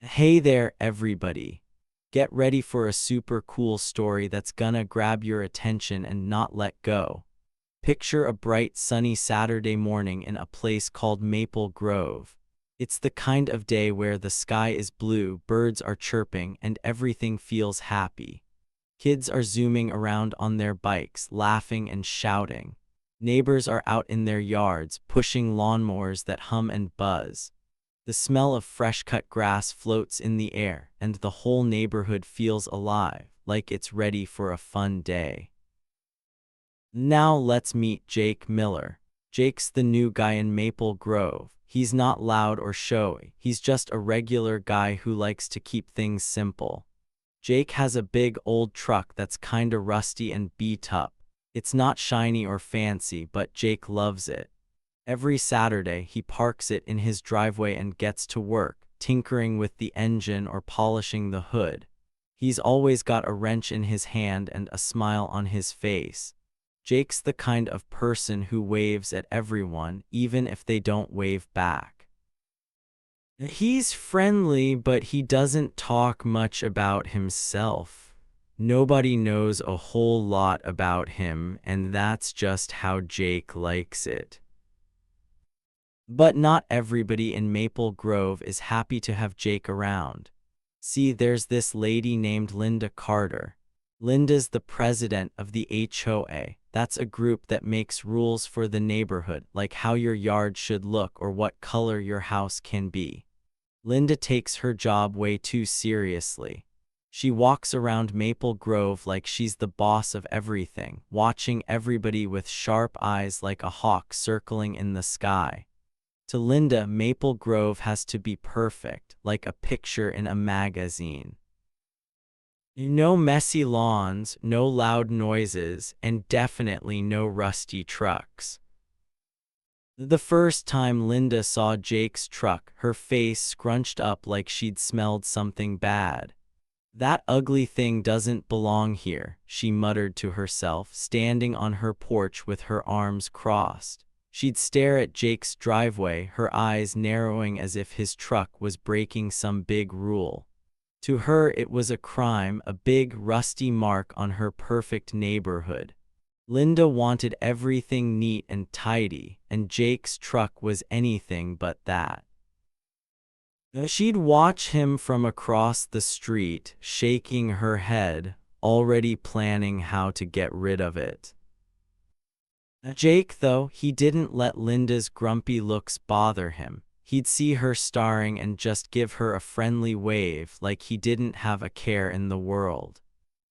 Hey there, everybody. Get ready for a super cool story that's gonna grab your attention and not let go. Picture a bright, sunny Saturday morning in a place called Maple Grove. It's the kind of day where the sky is blue, birds are chirping, and everything feels happy. Kids are zooming around on their bikes, laughing and shouting. Neighbors are out in their yards, pushing lawnmowers that hum and buzz. The smell of fresh-cut grass floats in the air, and the whole neighborhood feels alive, like it's ready for a fun day. Now let's meet Jake Miller. Jake's the new guy in Maple Grove. He's not loud or showy, he's just a regular guy who likes to keep things simple. Jake has a big old truck that's kinda rusty and beat up. It's not shiny or fancy, but Jake loves it. Every Saturday, he parks it in his driveway and gets to work, tinkering with the engine or polishing the hood. He's always got a wrench in his hand and a smile on his face. Jake's the kind of person who waves at everyone, even if they don't wave back. He's friendly, but he doesn't talk much about himself. Nobody knows a whole lot about him, and that's just how Jake likes it. But not everybody in Maple Grove is happy to have Jake around. See, there's this lady named Linda Carter. Linda's the president of the HOA. That's a group that makes rules for the neighborhood, like how your yard should look or what color your house can be. Linda takes her job way too seriously. She walks around Maple Grove like she's the boss of everything, watching everybody with sharp eyes like a hawk circling in the sky. To Linda, Maple Grove has to be perfect, like a picture in a magazine. No messy lawns, no loud noises, and definitely no rusty trucks. The first time Linda saw Jake's truck, her face scrunched up like she'd smelled something bad. "That ugly thing doesn't belong here," she muttered to herself, standing on her porch with her arms crossed. She'd stare at Jake's driveway, her eyes narrowing as if his truck was breaking some big rule. To her, it was a crime, a big, rusty mark on her perfect neighborhood. Linda wanted everything neat and tidy, and Jake's truck was anything but that. She'd watch him from across the street, shaking her head, already planning how to get rid of it. Jake, though, he didn't let Linda's grumpy looks bother him. He'd see her staring and just give her a friendly wave like he didn't have a care in the world.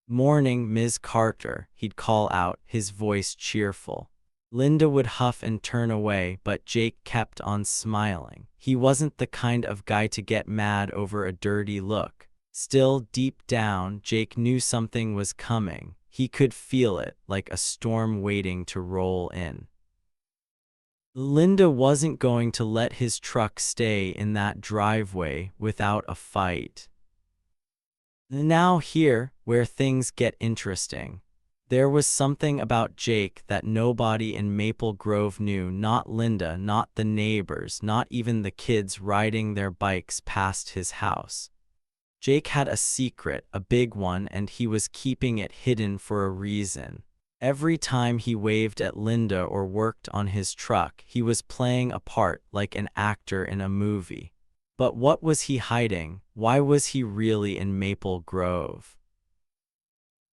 "Morning, Ms. Carter," he'd call out, his voice cheerful. Linda would huff and turn away, but Jake kept on smiling. He wasn't the kind of guy to get mad over a dirty look. Still, deep down, Jake knew something was coming. He could feel it, like a storm waiting to roll in. Linda wasn't going to let his truck stay in that driveway without a fight. Now here, where things get interesting. There was something about Jake that nobody in Maple Grove knew, not Linda, not the neighbors, not even the kids riding their bikes past his house. Jake had a secret, a big one, and he was keeping it hidden for a reason. Every time he waved at Linda or worked on his truck, he was playing a part like an actor in a movie. But what was he hiding? Why was he really in Maple Grove?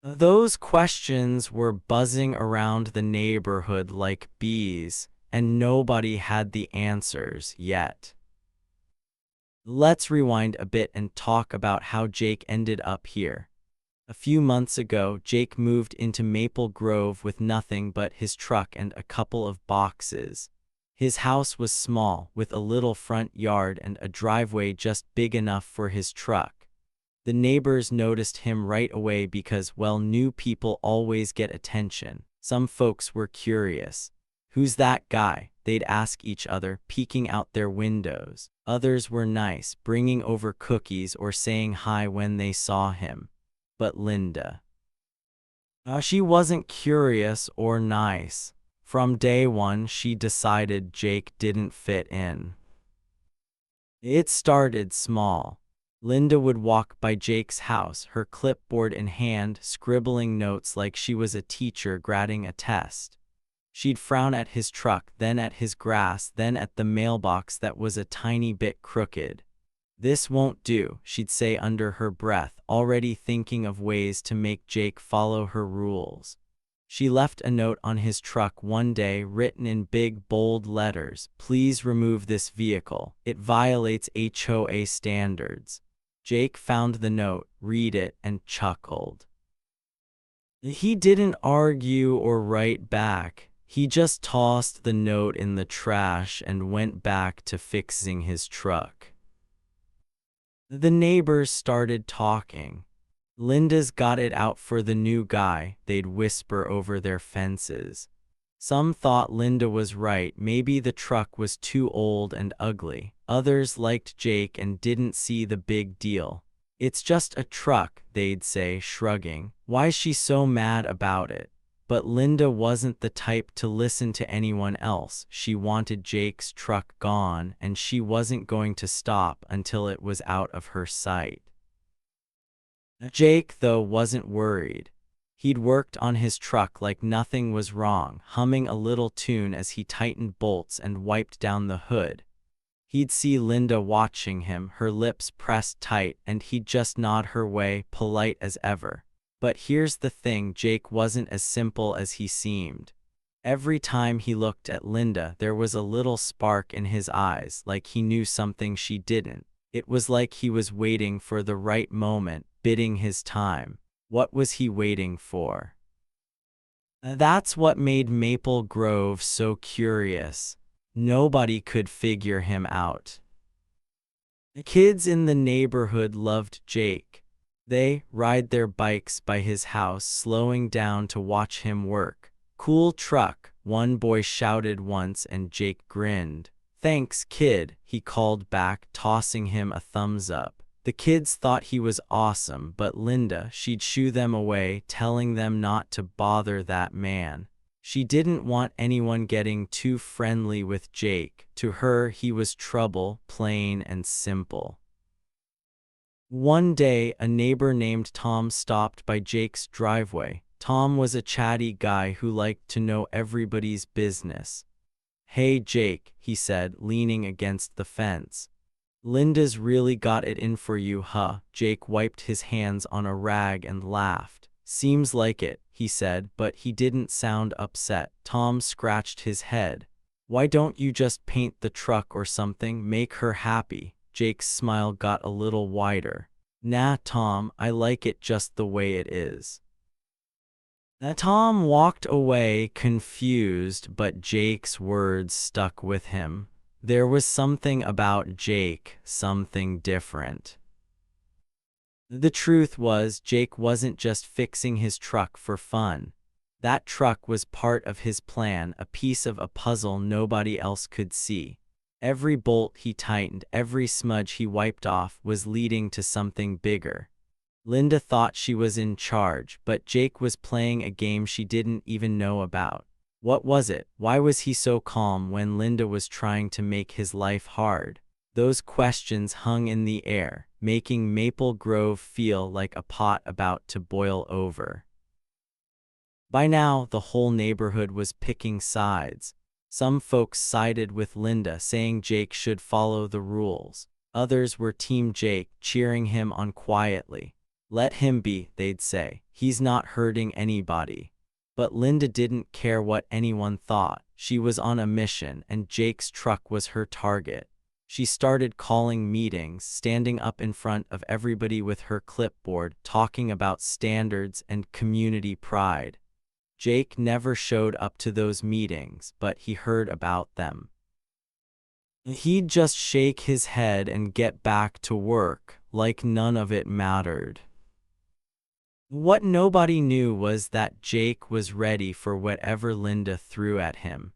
Those questions were buzzing around the neighborhood like bees, and nobody had the answers yet. Let's rewind a bit and talk about how Jake ended up here. A few months ago, Jake moved into Maple Grove with nothing but his truck and a couple of boxes. His house was small, with a little front yard and a driveway just big enough for his truck. The neighbors noticed him right away because, well, new people always get attention. Some folks were curious. "Who's that guy?" they'd ask each other, peeking out their windows. Others were nice, bringing over cookies or saying hi when they saw him. But Linda, she wasn't curious or nice. From day one, she decided Jake didn't fit in. It started small. Linda would walk by Jake's house, her clipboard in hand, scribbling notes like she was a teacher grading a test. She'd frown at his truck, then at his grass, then at the mailbox that was a tiny bit crooked. "This won't do," she'd say under her breath, already thinking of ways to make Jake follow her rules. She left a note on his truck one day, written in big, bold letters, "Please remove this vehicle. It violates HOA standards." Jake found the note, read it, and chuckled. He didn't argue or write back. He just tossed the note in the trash and went back to fixing his truck. The neighbors started talking. "Linda's got it out for the new guy," they'd whisper over their fences. Some thought Linda was right, maybe the truck was too old and ugly. Others liked Jake and didn't see the big deal. "It's just a truck," they'd say, shrugging. "Why's she so mad about it?" But Linda wasn't the type to listen to anyone else. She wanted Jake's truck gone, and she wasn't going to stop until it was out of her sight. Jake, though, wasn't worried. He'd worked on his truck like nothing was wrong, humming a little tune as he tightened bolts and wiped down the hood. He'd see Linda watching him, her lips pressed tight, and he'd just nod her way, polite as ever. But here's the thing, Jake wasn't as simple as he seemed. Every time he looked at Linda, there was a little spark in his eyes, like he knew something she didn't. It was like he was waiting for the right moment, biding his time. What was he waiting for? That's what made Maple Grove so curious. Nobody could figure him out. The kids in the neighborhood loved Jake. They ride their bikes by his house, slowing down to watch him work. "Cool truck," one boy shouted once, and Jake grinned. "Thanks, kid," he called back, tossing him a thumbs up. The kids thought he was awesome, but Linda, she'd shoo them away, telling them not to bother that man. She didn't want anyone getting too friendly with Jake. To her, he was trouble, plain and simple. One day, a neighbor named Tom stopped by Jake's driveway. Tom was a chatty guy who liked to know everybody's business. "Hey, Jake," he said, leaning against the fence. "Linda's really got it in for you, huh?" Jake wiped his hands on a rag and laughed. "Seems like it," he said, but he didn't sound upset. Tom scratched his head. "Why don't you just paint the truck or something, make her happy?" Jake's smile got a little wider. "Nah, Tom, I like it just the way it is." Tom walked away, confused, but Jake's words stuck with him. There was something about Jake, something different. The truth was, Jake wasn't just fixing his truck for fun. That truck was part of his plan, a piece of a puzzle nobody else could see. Every bolt he tightened, every smudge he wiped off was leading to something bigger. Linda thought she was in charge, but Jake was playing a game she didn't even know about. What was it? Why was he so calm when Linda was trying to make his life hard? Those questions hung in the air, making Maple Grove feel like a pot about to boil over. By now, the whole neighborhood was picking sides. Some folks sided with Linda, saying Jake should follow the rules. Others were Team Jake, cheering him on quietly. "Let him be," they'd say. "He's not hurting anybody." But Linda didn't care what anyone thought. She was on a mission, and Jake's truck was her target. She started calling meetings, standing up in front of everybody with her clipboard, talking about standards and community pride. Jake never showed up to those meetings, but he heard about them. He'd just shake his head and get back to work, like none of it mattered. What nobody knew was that Jake was ready for whatever Linda threw at him.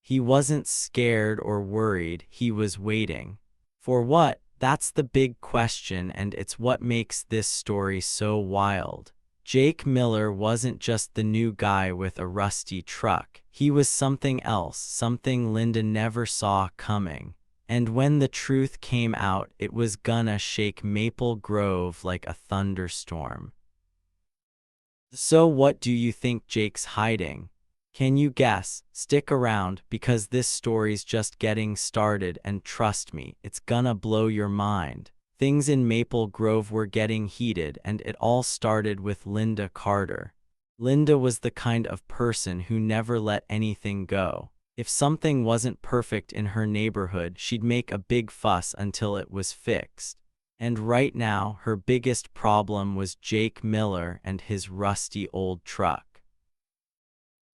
He wasn't scared or worried, he was waiting. For what? That's the big question, and it's what makes this story so wild. Jake Miller wasn't just the new guy with a rusty truck. He was something else, something Linda never saw coming. And when the truth came out, it was gonna shake Maple Grove like a thunderstorm. So what do you think Jake's hiding? Can you guess? Stick around, because this story's just getting started, and trust me, it's gonna blow your mind. Things in Maple Grove were getting heated, and it all started with Linda Carter. Linda was the kind of person who never let anything go. If something wasn't perfect in her neighborhood, she'd make a big fuss until it was fixed. And right now, her biggest problem was Jake Miller and his rusty old truck.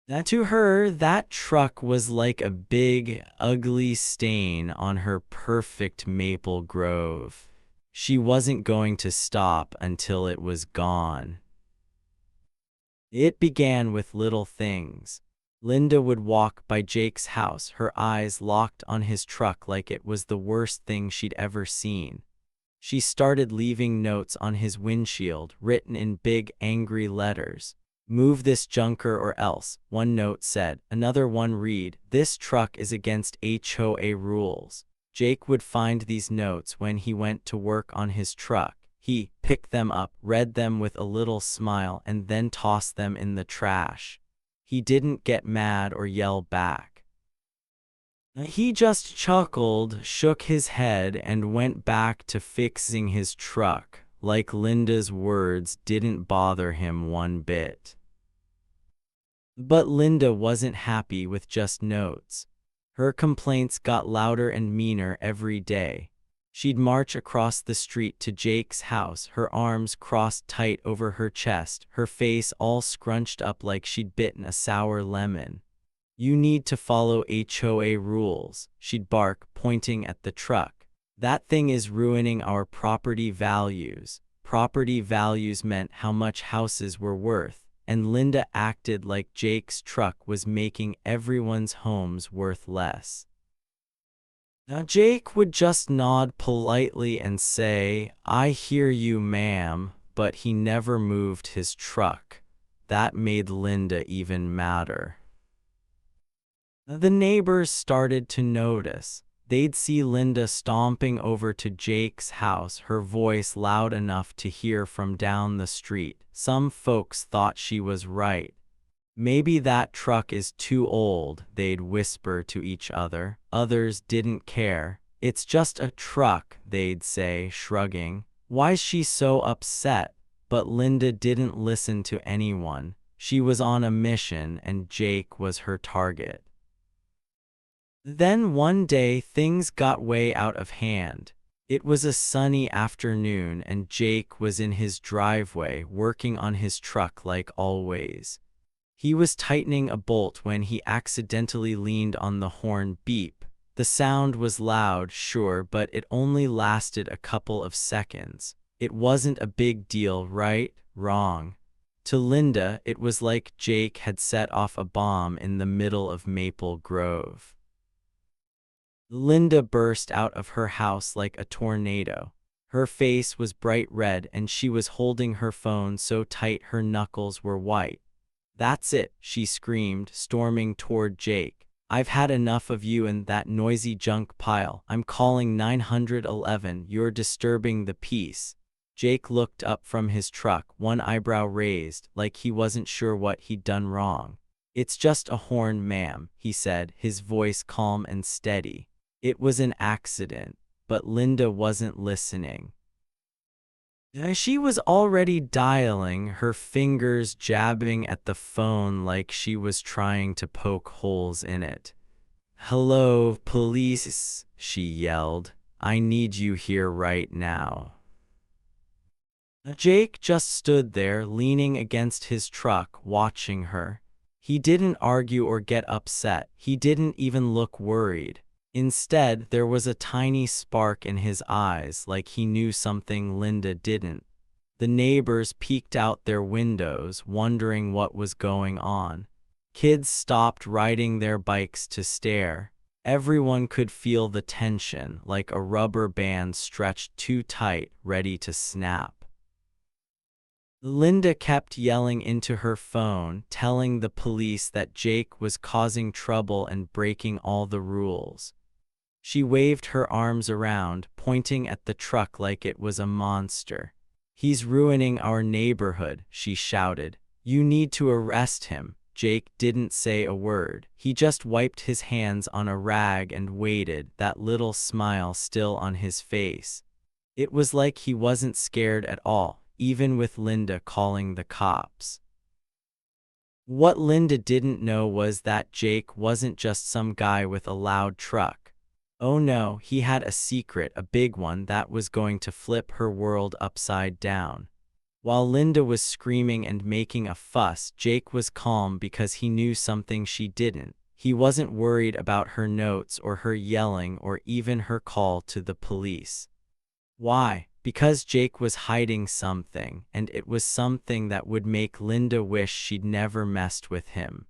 Now, to her, that truck was like a big, ugly stain on her perfect Maple Grove. She wasn't going to stop until it was gone. It began with little things. Linda would walk by Jake's house, her eyes locked on his truck like it was the worst thing she'd ever seen. She started leaving notes on his windshield, written in big, angry letters. "Move this junker or else," one note said. Another one read, "This truck is against HOA rules." Jake would find these notes when he went to work on his truck. He picked them up, read them with a little smile, and then tossed them in the trash. He didn't get mad or yell back. He just chuckled, shook his head, and went back to fixing his truck, like Linda's words didn't bother him one bit. But Linda wasn't happy with just notes. Her complaints got louder and meaner every day. She'd march across the street to Jake's house, her arms crossed tight over her chest, her face all scrunched up like she'd bitten a sour lemon. "You need to follow HOA rules," she'd bark, pointing at the truck. "That thing is ruining our property values." Property values meant how much houses were worth, and Linda acted like Jake's truck was making everyone's homes worth less. Now Jake would just nod politely and say, "I hear you, ma'am," but he never moved his truck. That made Linda even madder. The neighbors started to notice. They'd see Linda stomping over to Jake's house, her voice loud enough to hear from down the street. Some folks thought she was right. "Maybe that truck is too old," they'd whisper to each other. Others didn't care. "It's just a truck," they'd say, shrugging. "Why's she so upset?" But Linda didn't listen to anyone. She was on a mission, and Jake was her target. Then one day things got way out of hand. It was a sunny afternoon, and Jake was in his driveway working on his truck like always. He was tightening a bolt when he accidentally leaned on the horn. Beep. The sound was loud, sure, but it only lasted a couple of seconds. It wasn't a big deal, right? Wrong. To Linda, it was like Jake had set off a bomb in the middle of Maple Grove. Linda burst out of her house like a tornado. Her face was bright red, and she was holding her phone so tight her knuckles were white. "That's it," she screamed, storming toward Jake. "I've had enough of you and that noisy junk pile. I'm calling 911. You're disturbing the peace." Jake looked up from his truck, one eyebrow raised, like he wasn't sure what he'd done wrong. "It's just a horn, ma'am," he said, his voice calm and steady. It was an accident, but Linda wasn't listening. She was already dialing, her fingers jabbing at the phone like she was trying to poke holes in it. "Hello, police," she yelled. "I need you here right now." Jake just stood there, leaning against his truck, watching her. He didn't argue or get upset. He didn't even look worried. Instead, there was a tiny spark in his eyes, like he knew something Linda didn't. The neighbors peeked out their windows, wondering what was going on. Kids stopped riding their bikes to stare. Everyone could feel the tension, like a rubber band stretched too tight, ready to snap. Linda kept yelling into her phone, telling the police that Jake was causing trouble and breaking all the rules. She waved her arms around, pointing at the truck like it was a monster. "He's ruining our neighborhood," she shouted. "You need to arrest him." Jake didn't say a word. He just wiped his hands on a rag and waited, that little smile still on his face. It was like he wasn't scared at all, even with Linda calling the cops. What Linda didn't know was that Jake wasn't just some guy with a loud truck. Oh no, he had a secret, a big one that was going to flip her world upside down. While Linda was screaming and making a fuss, Jake was calm because he knew something she didn't. He wasn't worried about her notes or her yelling or even her call to the police. Why? Because Jake was hiding something, and it was something that would make Linda wish she'd never messed with him.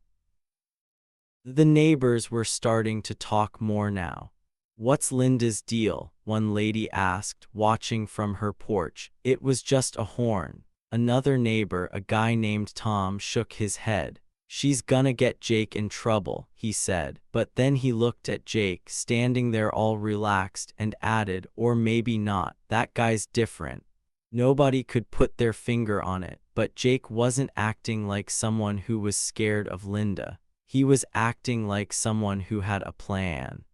The neighbors were starting to talk more now. "What's Linda's deal?" one lady asked, watching from her porch. "It was just a horn." Another neighbor, a guy named Tom, shook his head. "She's gonna get Jake in trouble," he said. But then he looked at Jake, standing there all relaxed, and added, "Or maybe not. That guy's different." Nobody could put their finger on it, but Jake wasn't acting like someone who was scared of Linda. He was acting like someone who had a plan.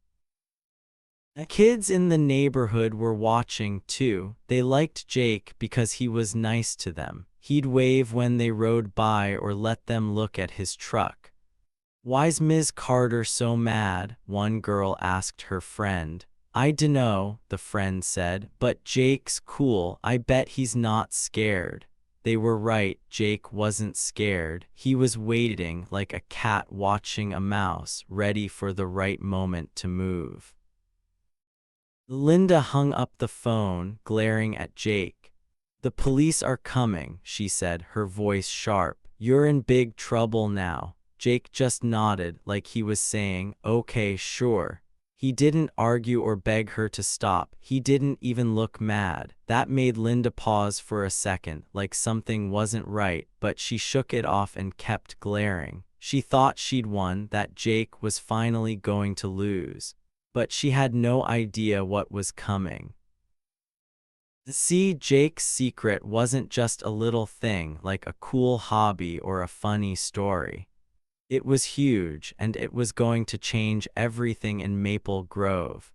The kids in the neighborhood were watching too. They liked Jake because he was nice to them. He'd wave when they rode by or let them look at his truck. "Why's Ms. Carter so mad?" one girl asked her friend. "I dunno," the friend said, "but Jake's cool. I bet he's not scared." They were right. Jake wasn't scared. He was waiting like a cat watching a mouse, ready for the right moment to move. Linda hung up the phone, glaring at Jake. "The police are coming," she said, her voice sharp. "You're in big trouble now." Jake just nodded, like he was saying, "Okay, sure." He didn't argue or beg her to stop. He didn't even look mad. That made Linda pause for a second, like something wasn't right, but she shook it off and kept glaring. She thought she'd won, that Jake was finally going to lose. But she had no idea what was coming. See, Jake's secret wasn't just a little thing like a cool hobby or a funny story. It was huge, and it was going to change everything in Maple Grove.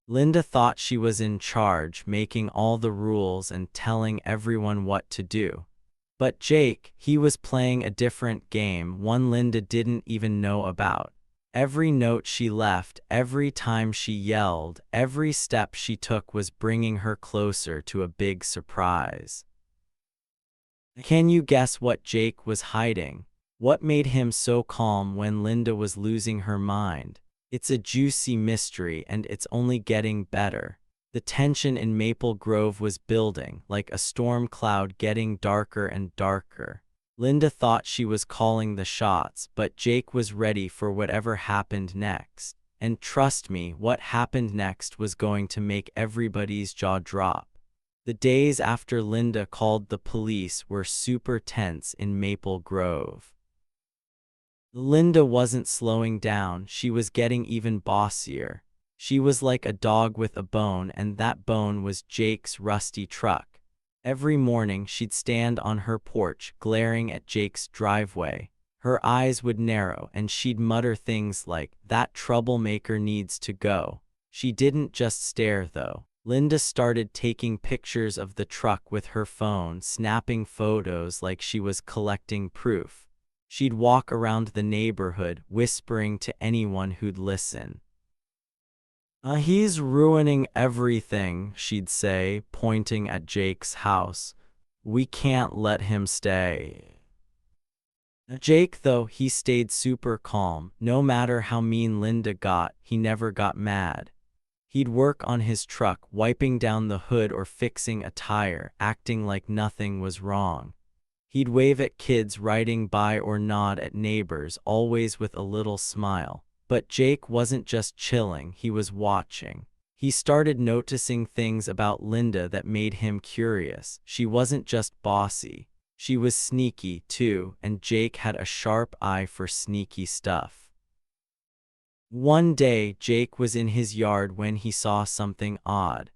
Linda thought she was in charge, making all the rules and telling everyone what to do. But Jake, he was playing a different game, one Linda didn't even know about. Every note she left, every time she yelled, every step she took was bringing her closer to a big surprise. Can you guess what Jake was hiding? What made him so calm when Linda was losing her mind? It's a juicy mystery, and it's only getting better. The tension in Maple Grove was building, like a storm cloud, getting darker and darker. Linda thought she was calling the shots, but Jake was ready for whatever happened next. And trust me, what happened next was going to make everybody's jaw drop. The days after Linda called the police were super tense in Maple Grove. Linda wasn't slowing down, she was getting even bossier. She was like a dog with a bone, and that bone was Jake's rusty truck. Every morning she'd stand on her porch, glaring at Jake's driveway. Her eyes would narrow, and she'd mutter things like, "That troublemaker needs to go." She didn't just stare, though. Linda started taking pictures of the truck with her phone, snapping photos like she was collecting proof. She'd walk around the neighborhood, whispering to anyone who'd listen. He's ruining everything," she'd say, pointing at Jake's house. "We can't let him stay." Jake, though, he stayed super calm. No matter how mean Linda got, he never got mad. He'd work on his truck, wiping down the hood or fixing a tire, acting like nothing was wrong. He'd wave at kids riding by or nod at neighbors, always with a little smile. But Jake wasn't just chilling, he was watching. He started noticing things about Linda that made him curious. She wasn't just bossy. She was sneaky, too, and Jake had a sharp eye for sneaky stuff. One day, Jake was in his yard when he saw something odd.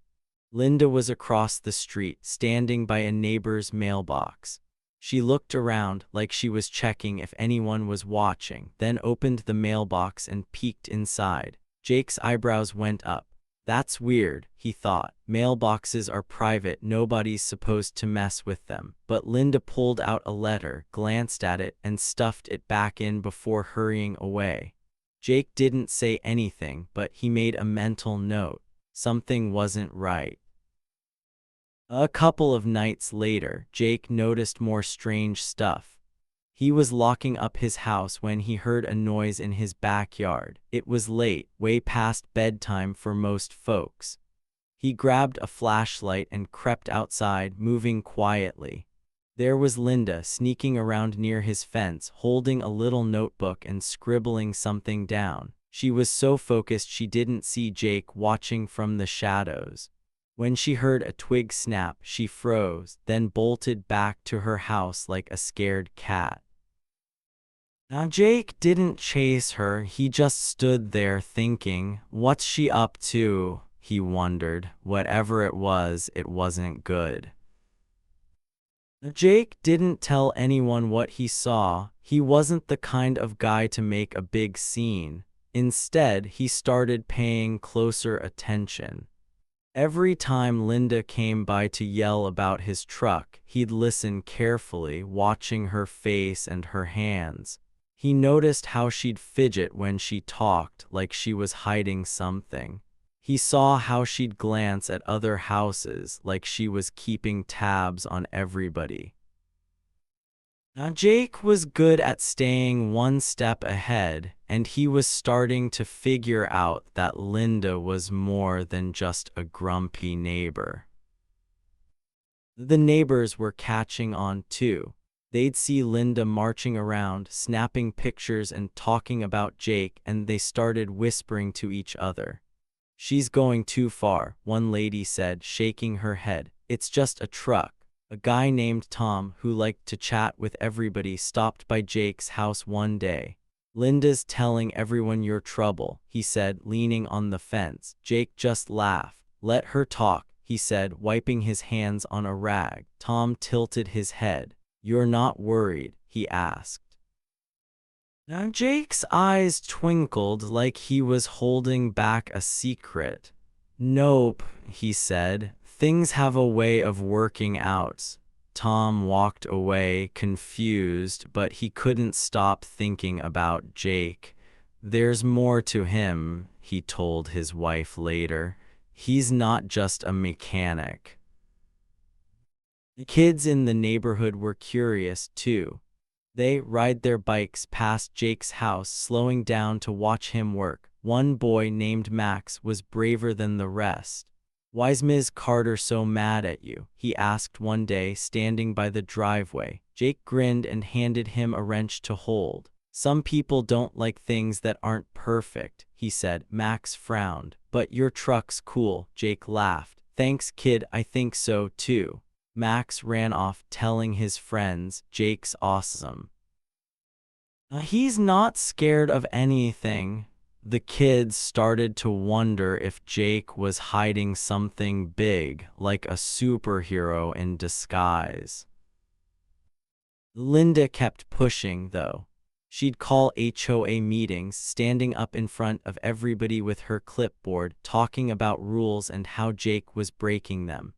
Linda was across the street, standing by a neighbor's mailbox. She looked around like she was checking if anyone was watching, then opened the mailbox and peeked inside. Jake's eyebrows went up. That's weird, he thought. Mailboxes are private, nobody's supposed to mess with them. But Linda pulled out a letter, glanced at it, and stuffed it back in before hurrying away. Jake didn't say anything, but he made a mental note. Something wasn't right. A couple of nights later, Jake noticed more strange stuff. He was locking up his house when he heard a noise in his backyard. It was late, way past bedtime for most folks. He grabbed a flashlight and crept outside, moving quietly. There was Linda sneaking around near his fence, holding a little notebook and scribbling something down. She was so focused she didn't see Jake watching from the shadows. When she heard a twig snap, she froze, then bolted back to her house like a scared cat. Now Jake didn't chase her, he just stood there thinking, what's she up to? He wondered. Whatever it wasn't good. Jake didn't tell anyone what he saw. He wasn't the kind of guy to make a big scene. Instead, he started paying closer attention. Every time Linda came by to yell about his truck, he'd listen carefully, watching her face and her hands. He noticed how she'd fidget when she talked, like she was hiding something. He saw how she'd glance at other houses, like she was keeping tabs on everybody. Now Jake was good at staying one step ahead, and he was starting to figure out that Linda was more than just a grumpy neighbor. The neighbors were catching on too. They'd see Linda marching around, snapping pictures and talking about Jake, and they started whispering to each other. She's going too far, one lady said, shaking her head. It's just a truck. A guy named Tom, who liked to chat with everybody, stopped by Jake's house one day. Linda's telling everyone your trouble, he said, leaning on the fence. Jake just laughed. Let her talk, he said, wiping his hands on a rag. Tom tilted his head. You're not worried? He asked. Now Jake's eyes twinkled like he was holding back a secret. Nope, he said. Things have a way of working out. Tom walked away, confused, but he couldn't stop thinking about Jake. There's more to him, he told his wife later. He's not just a mechanic. The kids in the neighborhood were curious too. They ride their bikes past Jake's house, slowing down to watch him work. One boy named Max was braver than the rest. Why's Ms. Carter so mad at you? He asked one day, standing by the driveway. Jake grinned and handed him a wrench to hold. Some people don't like things that aren't perfect, he said. Max frowned. But your truck's cool, Jake laughed. Thanks, kid, I think so too. Max ran off, telling his friends, Jake's awesome. He's not scared of anything. The kids started to wonder if Jake was hiding something big, like a superhero in disguise. Linda kept pushing, though. She'd call HOA meetings, standing up in front of everybody with her clipboard, talking about rules and how Jake was breaking them.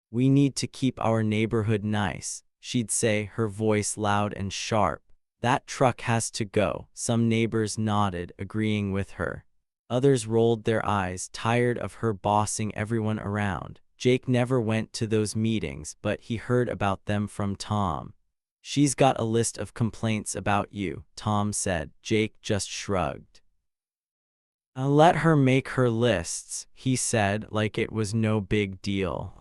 We need to keep our neighborhood nice, she'd say, her voice loud and sharp. That truck has to go. Some neighbors nodded, agreeing with her. Others rolled their eyes, tired of her bossing everyone around. Jake never went to those meetings, but he heard about them from Tom. She's got a list of complaints about you, Tom said. Jake just shrugged. Let her make her lists, he said, like it was no big deal.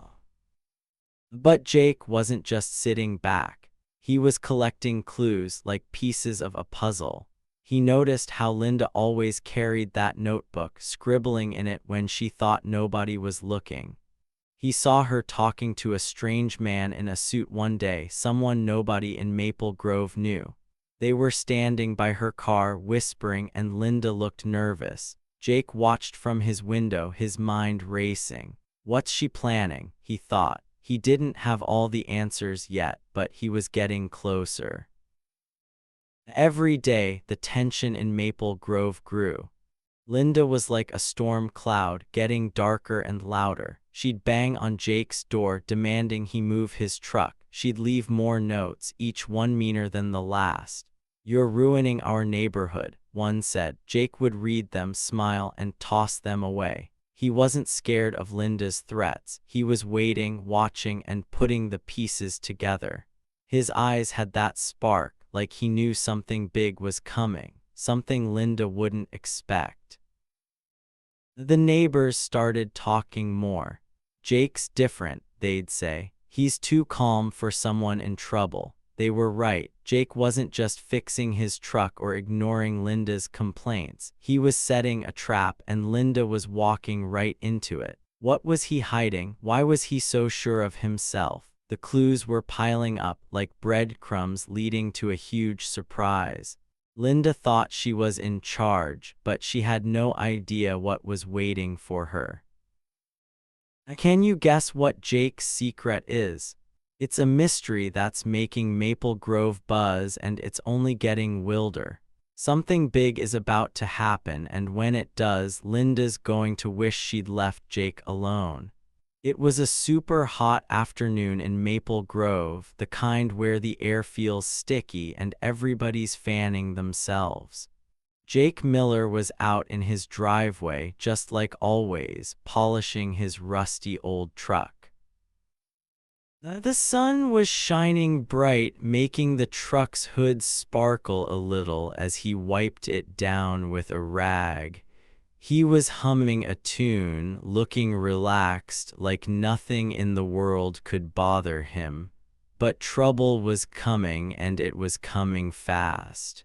But Jake wasn't just sitting back. He was collecting clues like pieces of a puzzle. He noticed how Linda always carried that notebook, scribbling in it when she thought nobody was looking. He saw her talking to a strange man in a suit one day, someone nobody in Maple Grove knew. They were standing by her car, whispering, and Linda looked nervous. Jake watched from his window, his mind racing. What's she planning? He thought. He didn't have all the answers yet, but he was getting closer. Every day, the tension in Maple Grove grew. Linda was like a storm cloud, getting darker and louder. She'd bang on Jake's door, demanding he move his truck. She'd leave more notes, each one meaner than the last. "You're ruining our neighborhood," one said. Jake would read them, smile, and toss them away. He wasn't scared of Linda's threats. He was waiting, watching, and putting the pieces together. His eyes had that spark, like he knew something big was coming, something Linda wouldn't expect. The neighbors started talking more. "Jake's different," they'd say. "He's too calm for someone in trouble." They were right. Jake wasn't just fixing his truck or ignoring Linda's complaints. He was setting a trap, and Linda was walking right into it. What was he hiding? Why was he so sure of himself? The clues were piling up like breadcrumbs leading to a huge surprise. Linda thought she was in charge, but she had no idea what was waiting for her. Can you guess what Jake's secret is? It's a mystery that's making Maple Grove buzz, and it's only getting wilder. Something big is about to happen, and when it does, Linda's going to wish she'd left Jake alone. It was a super hot afternoon in Maple Grove, the kind where the air feels sticky and everybody's fanning themselves. Jake Miller was out in his driveway, just like always, polishing his rusty old truck. The sun was shining bright, making the truck's hood sparkle a little as he wiped it down with a rag. He was humming a tune, looking relaxed, like nothing in the world could bother him. But trouble was coming, and it was coming fast.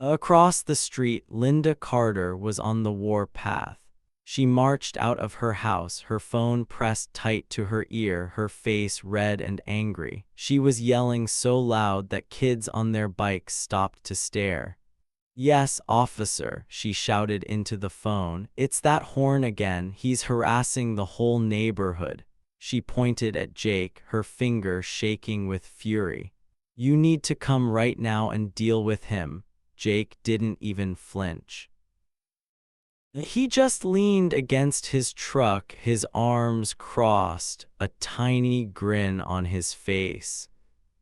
Across the street, Linda Carter was on the warpath. She marched out of her house, her phone pressed tight to her ear, her face red and angry. She was yelling so loud that kids on their bikes stopped to stare. "Yes, officer," she shouted into the phone. "It's that horn again. He's harassing the whole neighborhood." She pointed at Jake, her finger shaking with fury. "You need to come right now and deal with him." Jake didn't even flinch. He just leaned against his truck, his arms crossed, a tiny grin on his face.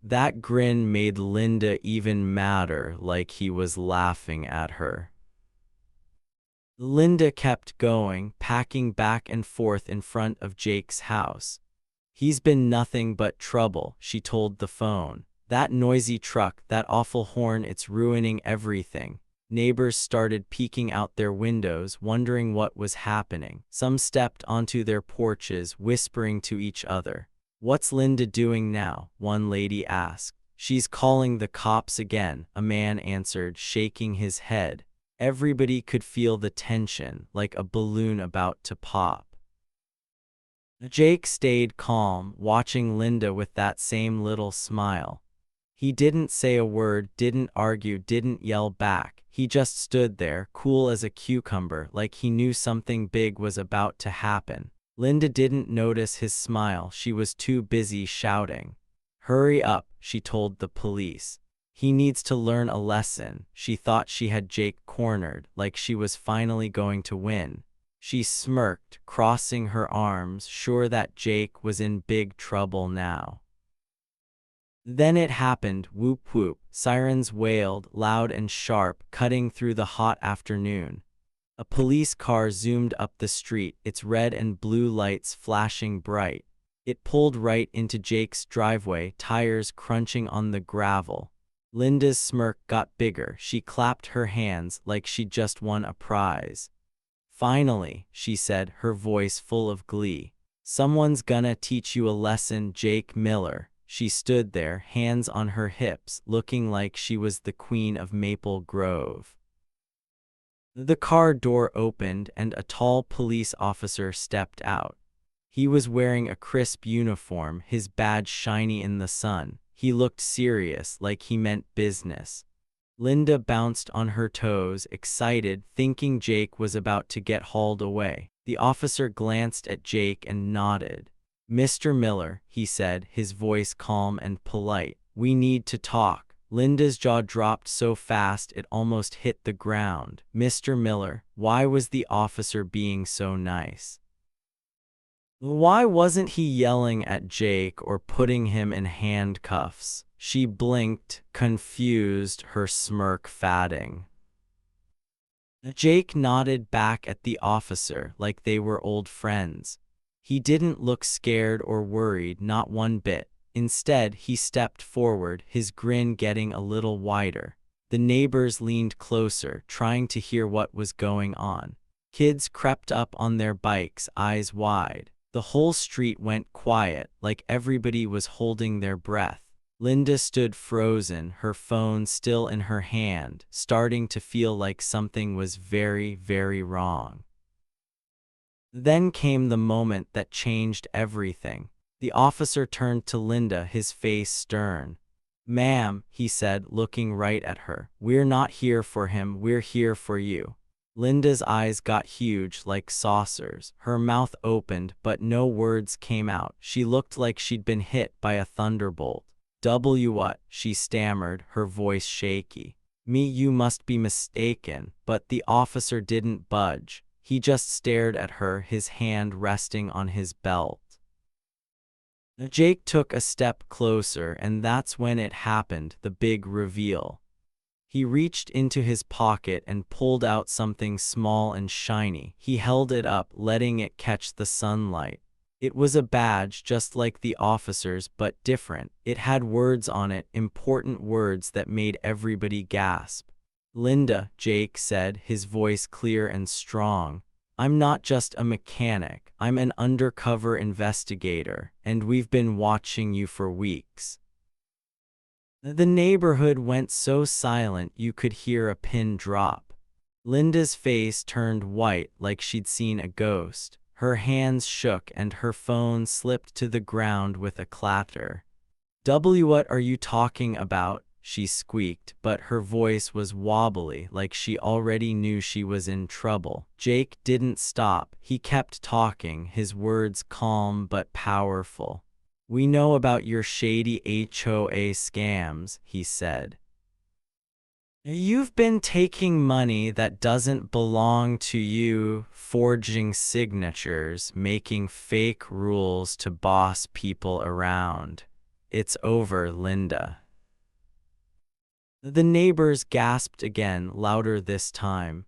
That grin made Linda even madder, like he was laughing at her. Linda kept going, packing back and forth in front of Jake's house. "He's been nothing but trouble," she told the phone. "That noisy truck, that awful horn, it's ruining everything." Neighbors started peeking out their windows, wondering what was happening. Some stepped onto their porches, whispering to each other. "What's Linda doing now?" one lady asked. "She's calling the cops again," a man answered, shaking his head. Everybody could feel the tension, like a balloon about to pop. Jake stayed calm, watching Linda with that same little smile. He didn't say a word, didn't argue, didn't yell back. He just stood there, cool as a cucumber, like he knew something big was about to happen. Linda didn't notice his smile. She was too busy shouting. "Hurry up," she told the police. "He needs to learn a lesson." She thought she had Jake cornered, like she was finally going to win. She smirked, crossing her arms, sure that Jake was in big trouble now. Then it happened. Whoop whoop. Sirens wailed, loud and sharp, cutting through the hot afternoon. A police car zoomed up the street, its red and blue lights flashing bright. It pulled right into Jake's driveway, tires crunching on the gravel. Linda's smirk got bigger. She clapped her hands like she'd just won a prize. "Finally," she said, her voice full of glee. "Someone's gonna teach you a lesson, Jake Miller." She stood there, hands on her hips, looking like she was the queen of Maple Grove. The car door opened and a tall police officer stepped out. He was wearing a crisp uniform, his badge shiny in the sun. He looked serious, like he meant business. Linda bounced on her toes, excited, thinking Jake was about to get hauled away. The officer glanced at Jake and nodded. "Mr. Miller," he said, his voice calm and polite, "we need to talk." Linda's jaw dropped so fast it almost hit the ground. Mr. Miller, why was the officer being so nice? Why wasn't he yelling at Jake or putting him in handcuffs? She blinked, confused, her smirk fading. Jake nodded back at the officer like they were old friends. He didn't look scared or worried, not one bit. Instead, he stepped forward, his grin getting a little wider. The neighbors leaned closer, trying to hear what was going on. Kids crept up on their bikes, eyes wide. The whole street went quiet, like everybody was holding their breath. Linda stood frozen, her phone still in her hand, starting to feel like something was very, very wrong. Then came the moment that changed everything. The officer turned to Linda, his face stern. "Ma'am," he said, looking right at her, "we're not here for him, we're here for you." Linda's eyes got huge, like saucers. Her mouth opened, but no words came out. She looked like she'd been hit by a thunderbolt. What?" she stammered, her voice shaky. "Me, you must be mistaken." But the officer didn't budge. He just stared at her, his hand resting on his belt. Jake took a step closer, and that's when it happened, the big reveal. He reached into his pocket and pulled out something small and shiny. He held it up, letting it catch the sunlight. It was a badge just like the officer's, but different. It had words on it, important words that made everybody gasp. "Linda," Jake said, his voice clear and strong. "I'm not just a mechanic. I'm an undercover investigator, and we've been watching you for weeks." The neighborhood went so silent you could hear a pin drop. Linda's face turned white like she'd seen a ghost. Her hands shook and her phone slipped to the ground with a clatter. What are you talking about?" she squeaked, but her voice was wobbly, like she already knew she was in trouble. Jake didn't stop. He kept talking, his words calm but powerful. "We know about your shady HOA scams," he said. "You've been taking money that doesn't belong to you, forging signatures, making fake rules to boss people around. It's over, Linda." The neighbors gasped again, louder this time.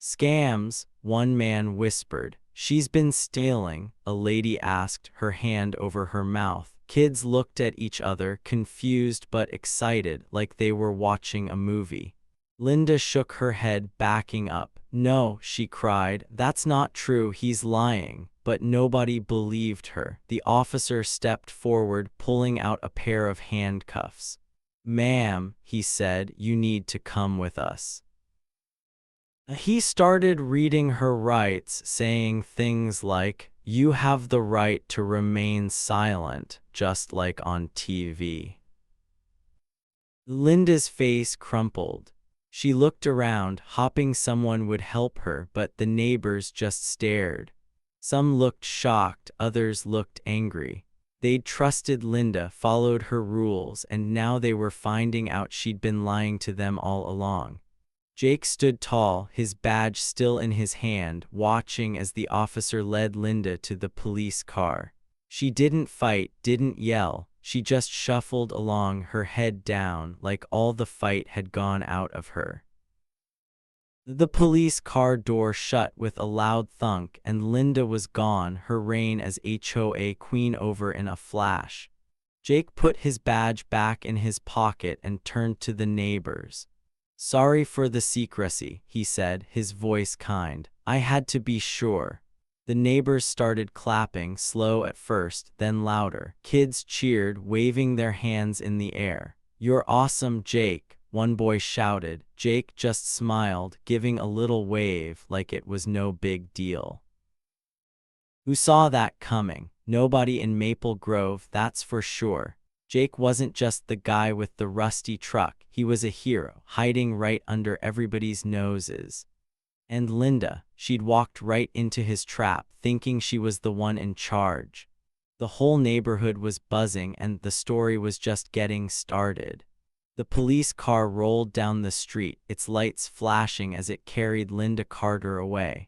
"Scams," one man whispered. "She's been stealing," a lady asked, her hand over her mouth. Kids looked at each other, confused but excited, like they were watching a movie. Linda shook her head, backing up. "No," she cried, "that's not true, he's lying." But nobody believed her. The officer stepped forward, pulling out a pair of handcuffs. "Ma'am," he said, "you need to come with us." He started reading her rights, saying things like, "You have the right to remain silent, just like on TV." Linda's face crumpled. She looked around, hoping someone would help her, but the neighbors just stared. Some looked shocked, others looked angry. They'd trusted Linda, followed her rules, and now they were finding out she'd been lying to them all along. Jake stood tall, his badge still in his hand, watching as the officer led Linda to the police car. She didn't fight, didn't yell. She just shuffled along, her head down, like all the fight had gone out of her. The police car door shut with a loud thunk, and Linda was gone, her reign as HOA queen over in a flash. Jake put his badge back in his pocket and turned to the neighbors. "Sorry for the secrecy," he said, his voice kind. "I had to be sure." The neighbors started clapping, slow at first, then louder. Kids cheered, waving their hands in the air. "You're awesome, Jake," one boy shouted. Jake just smiled, giving a little wave like it was no big deal. Who saw that coming? Nobody in Maple Grove, that's for sure. Jake wasn't just the guy with the rusty truck, he was a hero, hiding right under everybody's noses. And Linda, she'd walked right into his trap, thinking she was the one in charge. The whole neighborhood was buzzing and the story was just getting started. The police car rolled down the street, its lights flashing as it carried Linda Carter away.